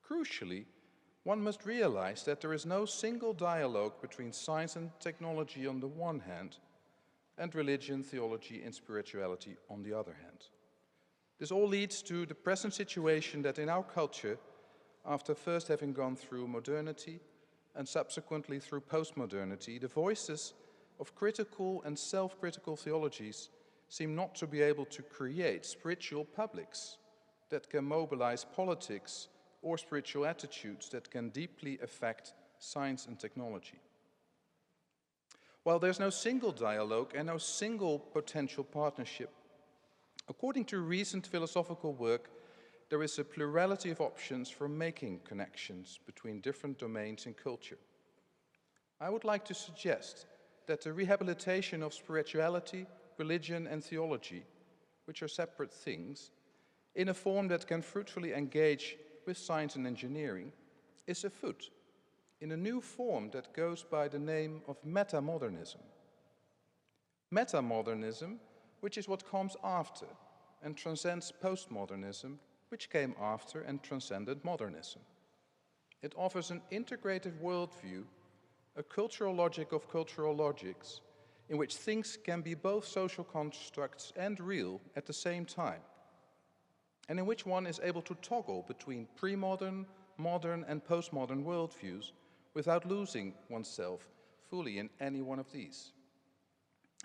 Crucially, one must realize that there is no single dialogue between science and technology on the one hand, and religion, theology, and spirituality on the other hand. This all leads to the present situation that in our culture, after first having gone through modernity and subsequently through postmodernity, the voices of critical and self-critical theologies seem not to be able to create spiritual publics that can mobilize politics or spiritual attitudes that can deeply affect science and technology. While there's no single dialogue and no single potential partnership, according to recent philosophical work, there is a plurality of options for making connections between different domains in culture. I would like to suggest that the rehabilitation of spirituality, religion, and theology, which are separate things, in a form that can fruitfully engage with science and engineering, is afoot in a new form that goes by the name of metamodernism. Metamodernism, which is what comes after and transcends postmodernism, which came after and transcended modernism. It offers an integrated worldview, a cultural logic of cultural logics, in which things can be both social constructs and real at the same time, and in which one is able to toggle between pre-modern, modern, and postmodern worldviews without losing oneself fully in any one of these.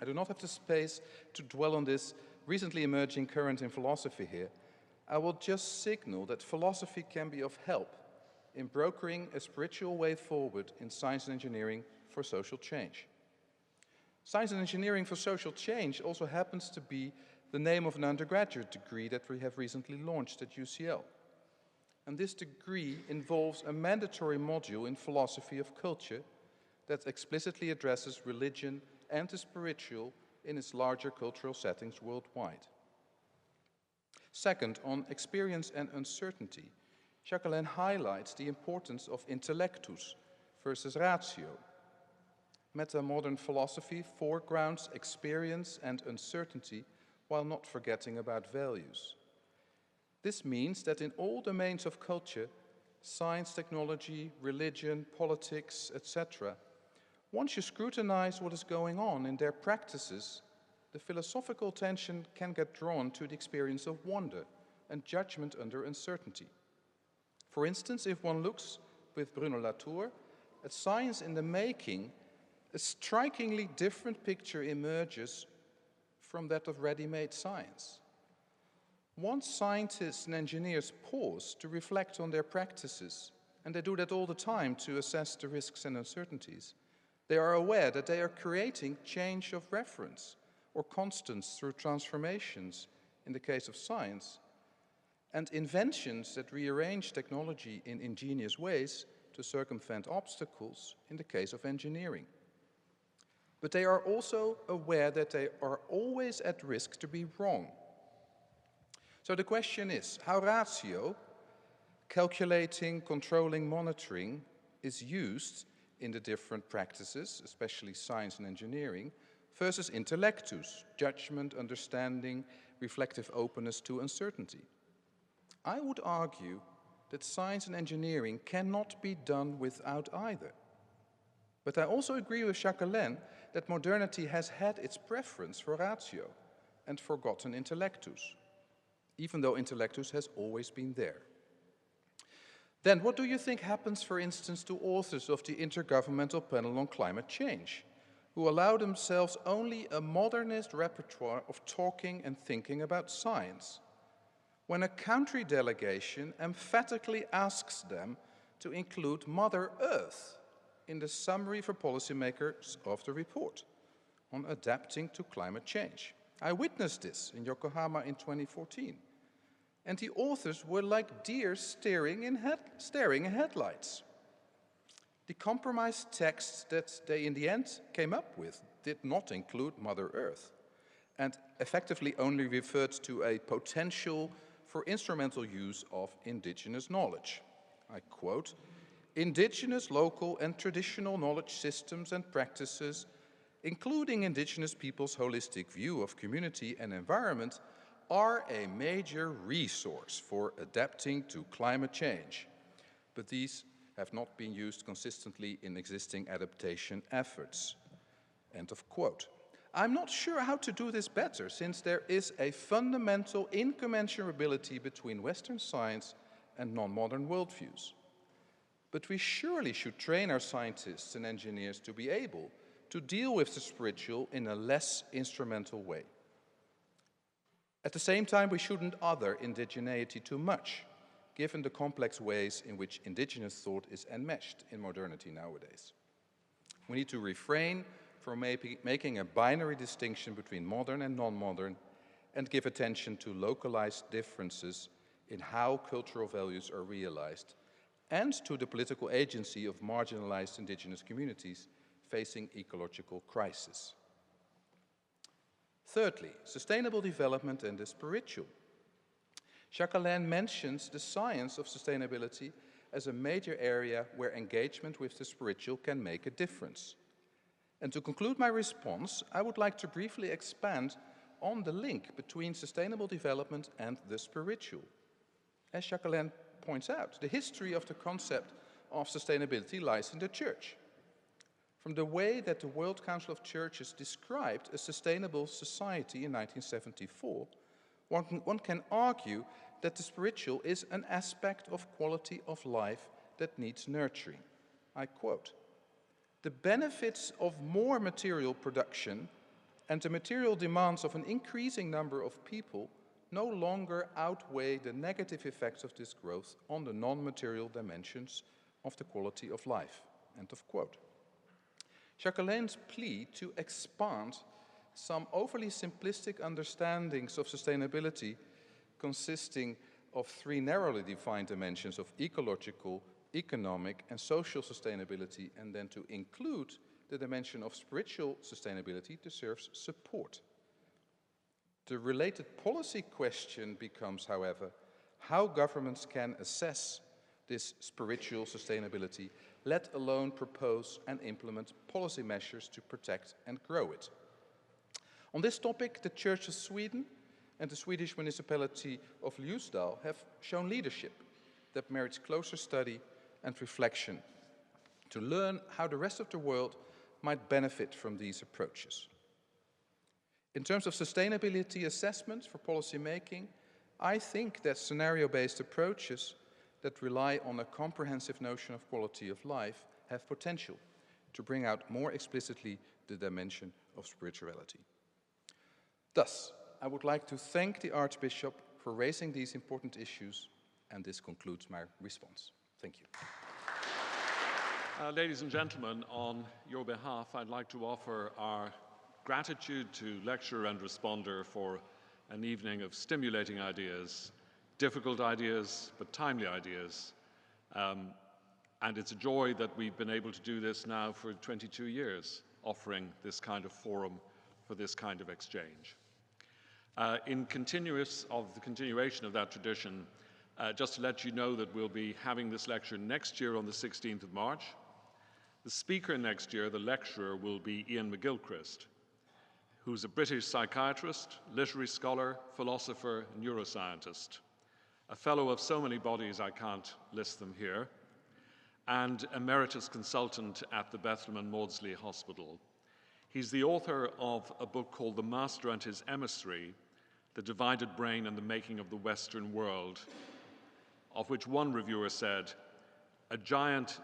I do not have the space to dwell on this recently emerging current in philosophy here. I will just signal that philosophy can be of help in brokering a spiritual way forward in science and engineering for social change. Science and engineering for social change also happens to be the name of an undergraduate degree that we have recently launched at UCL. And this degree involves a mandatory module in philosophy of culture that explicitly addresses religion and the spiritual in its larger cultural settings worldwide. Second, on experience and uncertainty, Jackelén highlights the importance of intellectus versus ratio. Meta-modern philosophy foregrounds experience and uncertainty while not forgetting about values. This means that in all domains of culture, science, technology, religion, politics, etc., once you scrutinize what is going on in their practices, the philosophical attention can get drawn to the experience of wonder and judgment under uncertainty. For instance, if one looks with Bruno Latour at science in the making, a strikingly different picture emerges from that of ready-made science. Once scientists and engineers pause to reflect on their practices, and they do that all the time to assess the risks and uncertainties, they are aware that they are creating change of reference or constants through transformations in the case of science, and inventions that rearrange technology in ingenious ways to circumvent obstacles in the case of engineering. But they are also aware that they are always at risk to be wrong. So the question is, how ratio, calculating, controlling, monitoring, is used in the different practices, especially science and engineering, versus intellectus, judgment, understanding, reflective openness to uncertainty. I would argue that science and engineering cannot be done without either. But I also agree with Jackelén that modernity has had its preference for ratio and forgotten intellectus, even though intellectus has always been there. Then what do you think happens, for instance, to authors of the Intergovernmental Panel on Climate Change, who allow themselves only a modernist repertoire of talking and thinking about science, when a country delegation emphatically asks them to include Mother Earth in the summary for policymakers of the report on adapting to climate change? I witnessed this in Yokohama in 2014, and the authors were like deer staring in headlights. The compromise text that they in the end came up with did not include Mother Earth, and effectively only referred to a potential for instrumental use of indigenous knowledge. I quote, "Indigenous, local and traditional knowledge systems and practices, including indigenous peoples' holistic view of community and environment, are a major resource for adapting to climate change, but these have not been used consistently in existing adaptation efforts." End of quote. I'm not sure how to do this better, since there is a fundamental incommensurability between Western science and non-modern worldviews. But we surely should train our scientists and engineers to be able to deal with the spiritual in a less instrumental way. At the same time, we shouldn't other indigeneity too much, given the complex ways in which indigenous thought is enmeshed in modernity nowadays. We need to refrain from making a binary distinction between modern and non-modern, and give attention to localized differences in how cultural values are realized, and to the political agency of marginalized indigenous communities facing ecological crisis. Thirdly, sustainable development and the spiritual. Jackelén mentions the science of sustainability as a major area where engagement with the spiritual can make a difference. And to conclude my response, I would like to briefly expand on the link between sustainable development and the spiritual. As Jackelén points out, the history of the concept of sustainability lies in the Church. From the way that the World Council of Churches described a sustainable society in 1974, one can argue that the spiritual is an aspect of quality of life that needs nurturing. I quote, "The benefits of more material production and the material demands of an increasing number of people no longer outweigh the negative effects of this growth on the non-material dimensions of the quality of life." End of quote. Jackelén's plea to expand some overly simplistic understandings of sustainability, consisting of three narrowly defined dimensions of ecological, economic, and social sustainability, and then to include the dimension of spiritual sustainability deserves support. The related policy question becomes, however, how governments can assess this spiritual sustainability, let alone propose and implement policy measures to protect and grow it. On this topic, the Church of Sweden and the Swedish municipality of Ljusdal have shown leadership that merits closer study and reflection to learn how the rest of the world might benefit from these approaches. In terms of sustainability assessments for policy making, I think that scenario-based approaches that rely on a comprehensive notion of quality of life have potential to bring out more explicitly the dimension of spirituality. Thus, I would like to thank the Archbishop for raising these important issues, and this concludes my response. Thank you. Ladies and gentlemen, on your behalf, I'd like to offer our gratitude to lecturer and responder for an evening of stimulating ideas, difficult ideas, but timely ideas. And it's a joy that we've been able to do this now for 22 years, offering this kind of forum for this kind of exchange. In the continuation of that tradition, just to let you know that we'll be having this lecture next year on the 16th of March. The speaker next year, the lecturer, will be Ian McGilchrist, who's a British psychiatrist, literary scholar, philosopher, neuroscientist, a fellow of so many bodies I can't list them here, and emeritus consultant at the Bethlehem and Maudsley Hospital. He's the author of a book called The Master and His Emissary, The Divided Brain and the Making of the Western World, of which one reviewer said, "A giant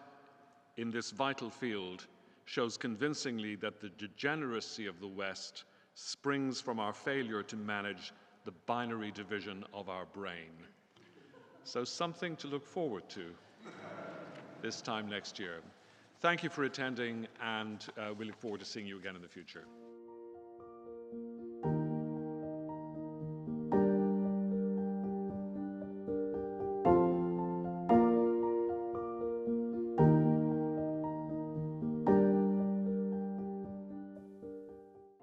in this vital field shows convincingly that the degeneracy of the West springs from our failure to manage the binary division of our brain." So something to look forward to this time next year. Thank you for attending, and we look forward to seeing you again in the future.